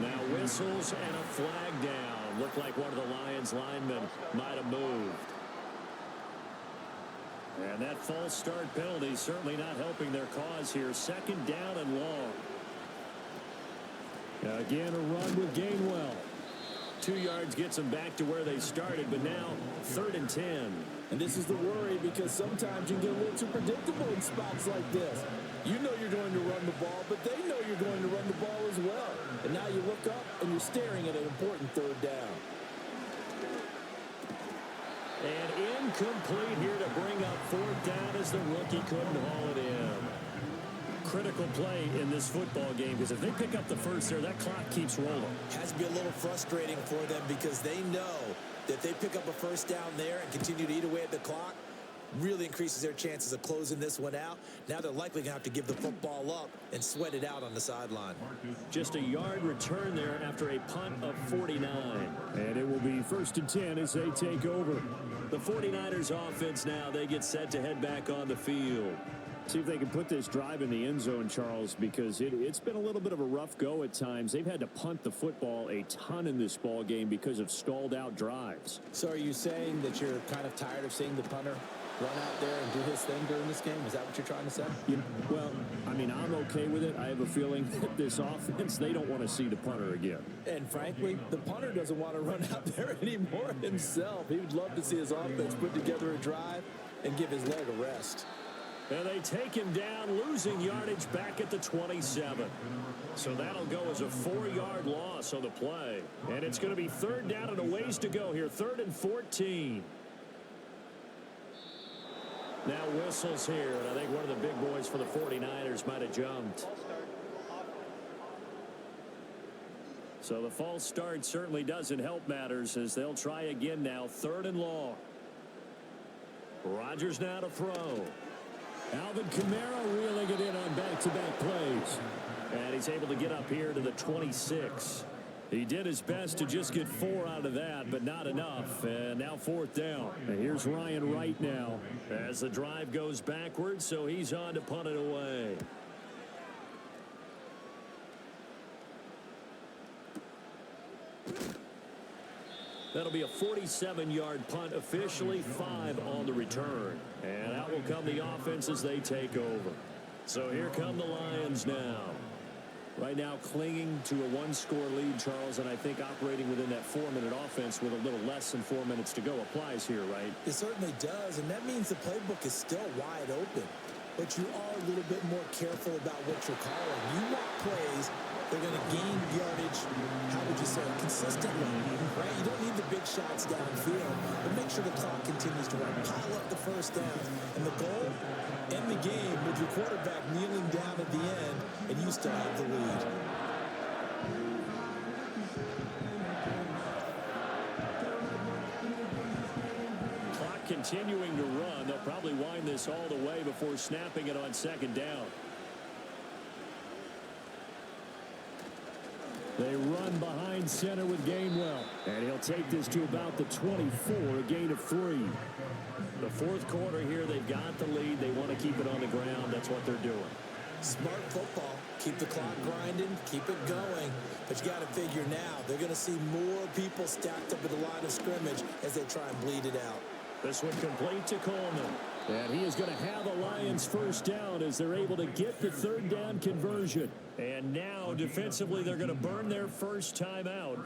Now whistles and a flag down. Looked like one of the Lions linemen might have moved. And that false start penalty certainly not helping their cause here. 2nd down and long. Again, a run with Gainwell. 2 yards gets them back to where they started, but now 3rd and 10. And this is the worry because sometimes you can get a little too predictable in spots like this. You know you're going to run the ball, but they know you're going to run the ball as well. And now you look up and you're staring at an important 3rd down. And incomplete here to bring up 4th down as the rookie couldn't haul it in. Critical play in this football game because if they pick up the first there, that clock keeps rolling. Has to be a little frustrating for them because they know that if they pick up a first down there and continue to eat away at the clock, really increases their chances of closing this one out. Now they're likely going to have to give the football up and sweat it out on the sideline. Just a yard return there after a punt of 49. And it will be 1st and 10 as they take over. The 49ers offense now, they get set to head back on the field. See if they can put this drive in the end zone, Charles, because it's been a little bit of a rough go at times. They've had to punt the football a ton in this ball game because of stalled out drives. So are you saying that you're kind of tired of seeing the punter run out there and do his thing during this game? Is that what you're trying to say? Well, I mean, I'm okay with it. I have a feeling that this offense, they don't want to see the punter again. And frankly, the punter doesn't want to run out there anymore himself. He would love to see his offense put together a drive and give his leg a rest. And they take him down, losing yardage back at the 27. So that'll go as a 4-yard loss on the play. And it's going to be 3rd down and a ways to go here. 3rd and 14. Now whistles here, and I think one of the big boys for the 49ers might have jumped. So the false start certainly doesn't help matters as they'll try again now. 3rd and long. Rodgers now to throw. Alvin Kamara reeling it in on back-to-back plays. And he's able to get up here to the 26. He did his best to just get 4 out of that, but not enough. And now 4th down. And here's Ryan Wright now as the drive goes backwards, so he's on to punt it away. That'll be a 47-yard punt, officially 5 on the return. And out will come the offense as they take over. So here come the Lions now. Right now clinging to a 1-score lead, Charles, and I think operating within that 4-minute offense with a little less than 4 minutes to go applies here, right? It certainly does, and that means the playbook is still wide open. But you are a little bit more careful about what you're calling. You want plays that are going to gain yardage, how would you say, consistently, right? You don't need the big shots downfield, but make sure the clock continues to run. Pile up the first down. And the goal, end the game with your quarterback kneeling down at the end, and you still have the lead. Clock continuing to run. They'll probably wind this all the way before snapping it on 2nd down. They run behind center with Gainwell. And he'll take this to about the 24, a gain of 3. The 4th quarter here, they've got the lead. They want to keep it on the ground. That's what they're doing. Smart football. Keep the clock grinding. Keep it going. But you got to figure now, they're going to see more people stacked up at the line of scrimmage as they try and bleed it out. This one complete to Coleman. And he is going to have a Lions 1st down as they're able to get the 3rd down conversion. And now, defensively, they're going to burn their first time out.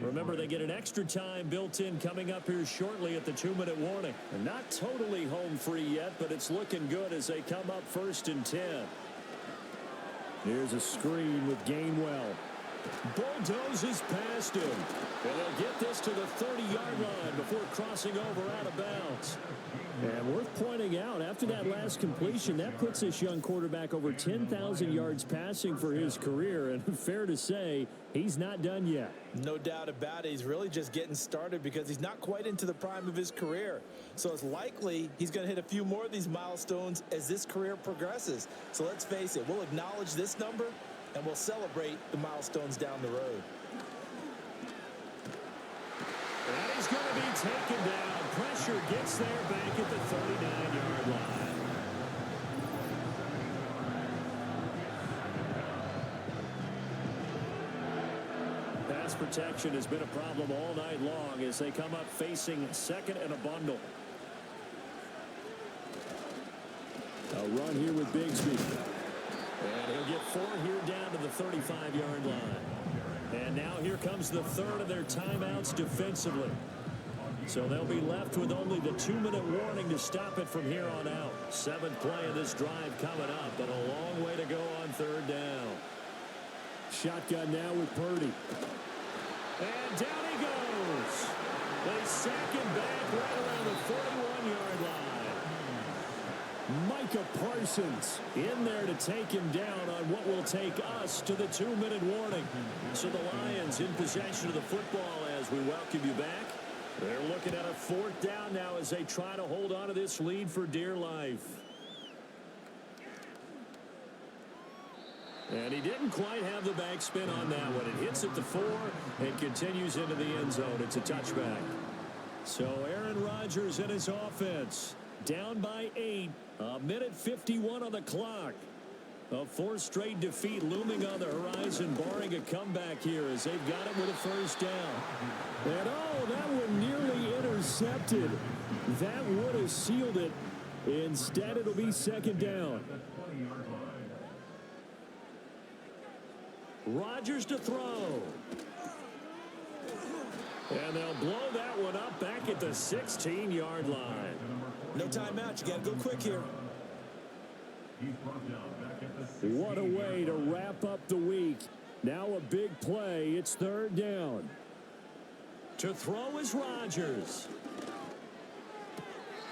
Remember, they get an extra time built in coming up here shortly at the 2-minute warning. They're not totally home free yet, but it's looking good as they come up 1st and 10. Here's a screen with Gainwell. Bulldozes past him. And they'll get this to the 30-yard line before crossing over out of bounds. And worth pointing out, after that last completion, that puts this young quarterback over 10,000 yards passing for his career. And fair to say, he's not done yet. No doubt about it. He's really just getting started because he's not quite into the prime of his career. So it's likely he's going to hit a few more of these milestones as this career progresses. So let's face it, we'll acknowledge this number and we'll celebrate the milestones down the road. And he's going to be taken down. Pressure gets there back at the 39-yard line. Pass protection has been a problem all night long as they come up facing 2nd and a bundle. A run here with Bigsby. And he'll get 4 here down to the 35-yard line. And now here comes the 3rd of their timeouts defensively. So they'll be left with only the 2-minute warning to stop it from here on out. 7th play of this drive coming up, but a long way to go on 3rd down. Shotgun now with Purdy. And down he goes. They sack him back right around the 41-yard line. Micah Parsons in there to take him down on what will take us to the 2-minute warning. So the Lions in possession of the football as we welcome you back. They're looking at a 4th down now as they try to hold on to this lead for dear life. And he didn't quite have the backspin on that one. It hits at the 4 and continues into the end zone. It's a touchback. So Aaron Rodgers and his offense down by 8. A minute 51 on the clock. A 4th straight defeat looming on the horizon, barring a comeback here as they've got it with a 1st down. And oh, that one nearly intercepted. That would have sealed it. Instead, it'll be 2nd down. Rodgers to throw. And they'll blow that one up back at the 16-yard line. No timeout. You got to go quick here. What a way to wrap up the week. Now a big play. It's 3rd down. To throw is Rodgers.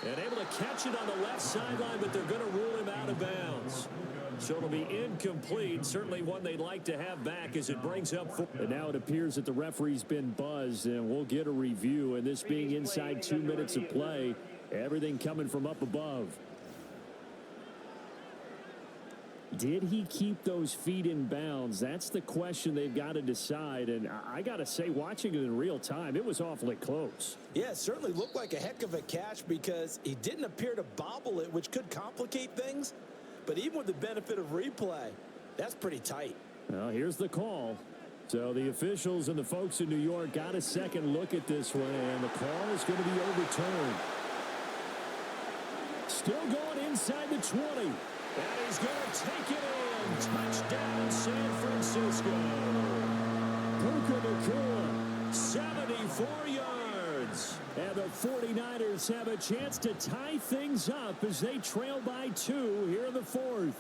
And able to catch it on the left sideline, but they're going to rule him out of bounds. So it'll be incomplete. Certainly one they'd like to have back as it brings up. And now it appears that the referee's been buzzed, and we'll get a review. And this being inside 2 minutes of play, everything coming from up above. Did he keep those feet in bounds? That's the question they've got to decide. And I got to say, watching it in real time, it was awfully close. Yeah, it certainly looked like a heck of a catch because he didn't appear to bobble it, which could complicate things. But even with the benefit of replay, that's pretty tight. Well, here's the call. So the officials and the folks in New York got a second look at this one, and the call is going to be overturned. Still going inside the 20. And he's going to take it in. Touchdown, San Francisco. Puka Nacua, 74 yards. And the 49ers have a chance to tie things up as they trail by 2 here in the 4th.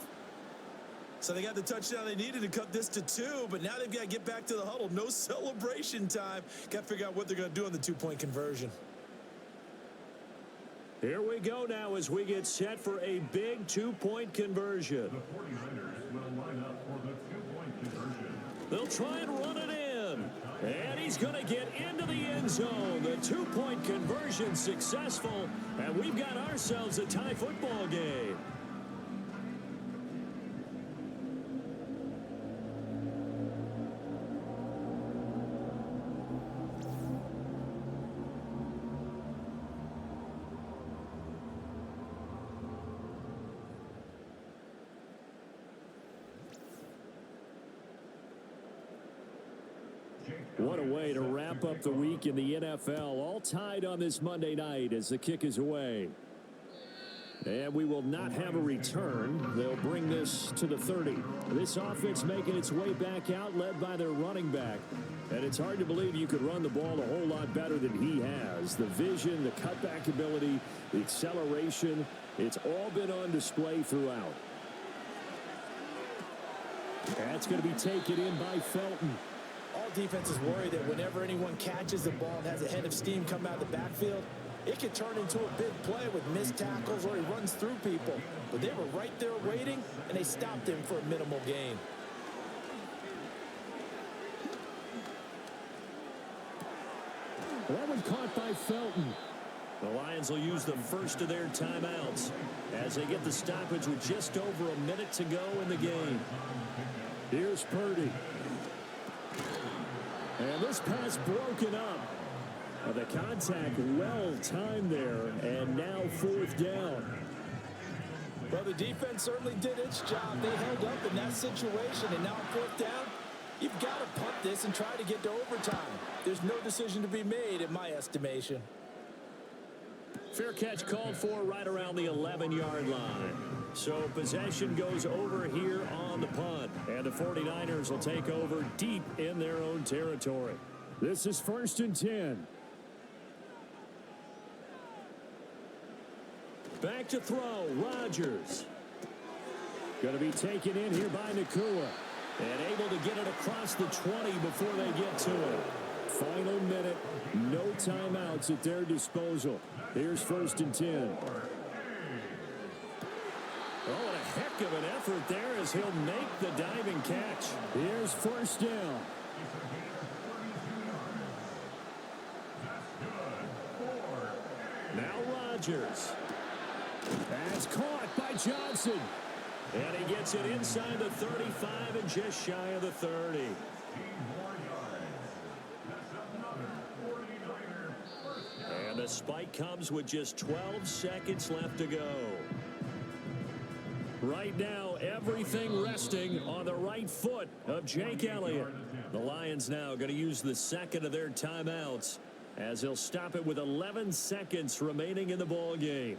So they got the touchdown they needed to cut this to 2, but now they've got to get back to the huddle. No celebration time. Got to figure out what they're going to do on the 2-point conversion. Here we go now as we get set for a big 2-point conversion. The 49ers will line up for the 2-point conversion. They'll try and run it in. And he's going to get into the end zone. The 2-point conversion successful. And we've got ourselves a tie football game. What a way to wrap up the week in the NFL. All tied on this Monday night as the kick is away. And we will not have a return. They'll bring this to the 30. This offense making its way back out, led by their running back. And it's hard to believe you could run the ball a whole lot better than he has. The vision, the cutback ability, the acceleration, it's all been on display throughout. That's going to be taken in by Felton. All defenses worry that whenever anyone catches the ball and has a head of steam come out of the backfield, it can turn into a big play with missed tackles or he runs through people. But they were right there waiting, and they stopped him for a minimal gain. That one caught by Felton. The Lions will use the first of their timeouts as they get the stoppage with just over a minute to go in the game. Here's Purdy. And this pass broken up. The contact well timed there, and now 4th down. Well, the defense certainly did its job. They held up in that situation, and now 4th down, you've got to punt this and try to get to overtime. There's no decision to be made in my estimation. Fair catch called for right around the 11-yard line. So possession goes over here on the punt. And the 49ers will take over deep in their own territory. This is 1st and 10. Back to throw, Rodgers. Going to be taken in here by Nacua. And able to get it across the 20 before they get to it. Final minute, no timeouts at their disposal. Here's 1st and 10. Oh, what a heck of an effort there as he'll make the diving catch. Here's 1st down. Now Rodgers. That's caught by Johnson. And he gets it inside the 35 and just shy of the 30. And the spike comes with just 12 seconds left to go. Right now, everything resting on the right foot of Jake Elliott. The Lions now going to use the second of their timeouts as they'll stop it with 11 seconds remaining in the ball game.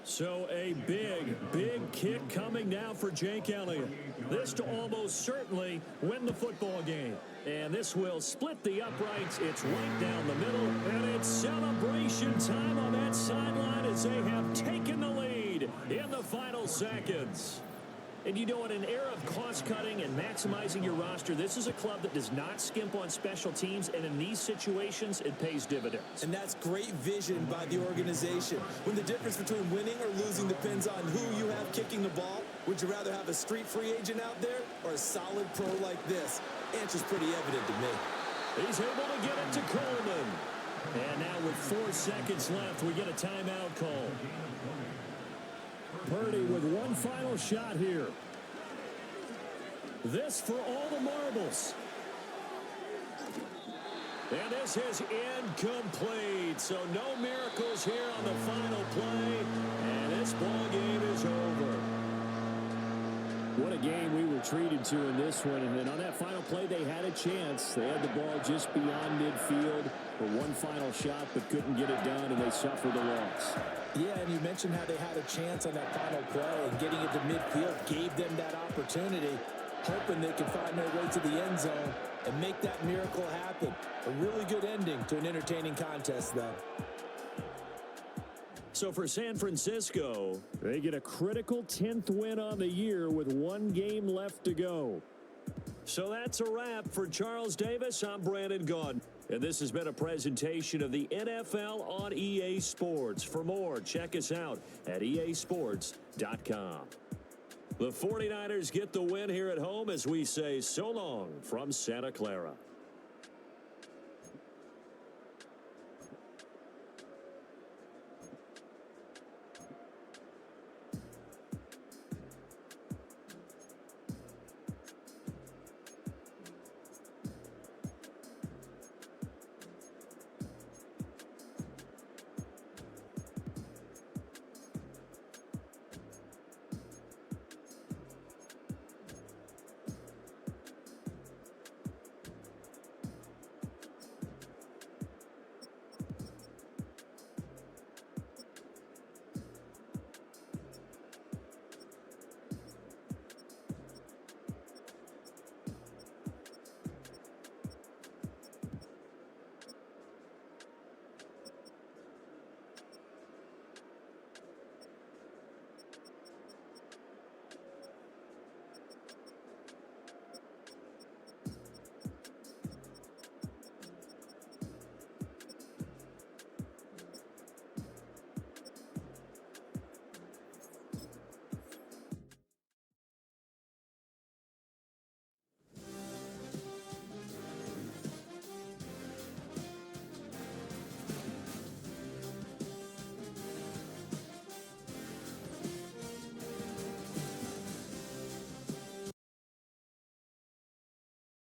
So a big, big kick coming now for Jake Elliott. This to almost certainly win the football game. And this will split the uprights. It's right down the middle. And it's celebration time on that sideline as they have taken the lead in the final seconds. And you know, in an era of cost-cutting and maximizing your roster, this is a club that does not skimp on special teams, and in these situations, it pays dividends. And that's great vision by the organization. When the difference between winning or losing depends on who you have kicking the ball, would you rather have a street free agent out there or a solid pro like this? Answer's pretty evident to me. He's able to get it to Coleman. And now with 4 seconds left, we get a timeout call. Purdy with one final shot here. This for all the marbles. And this is incomplete. So no miracles here on the final play. And this ball game is over. What a game we were treated to in this one. And on that final play, they had a chance. They had the ball just beyond midfield for one final shot, but couldn't get it done, and they suffered a loss. Yeah, and you mentioned how they had a chance on that final play, and getting it to midfield gave them that opportunity, hoping they could find their way to the end zone and make that miracle happen. A really good ending to an entertaining contest, though. So for San Francisco, They get a critical 10th win on the year with one game left to go. so that's a wrap for Charles Davis. I'm Brandon Gaudin. And this has been a presentation of the NFL on EA Sports. For more, check us out at easports.com. The 49ers get the win here at home as we say so long from Santa Clara.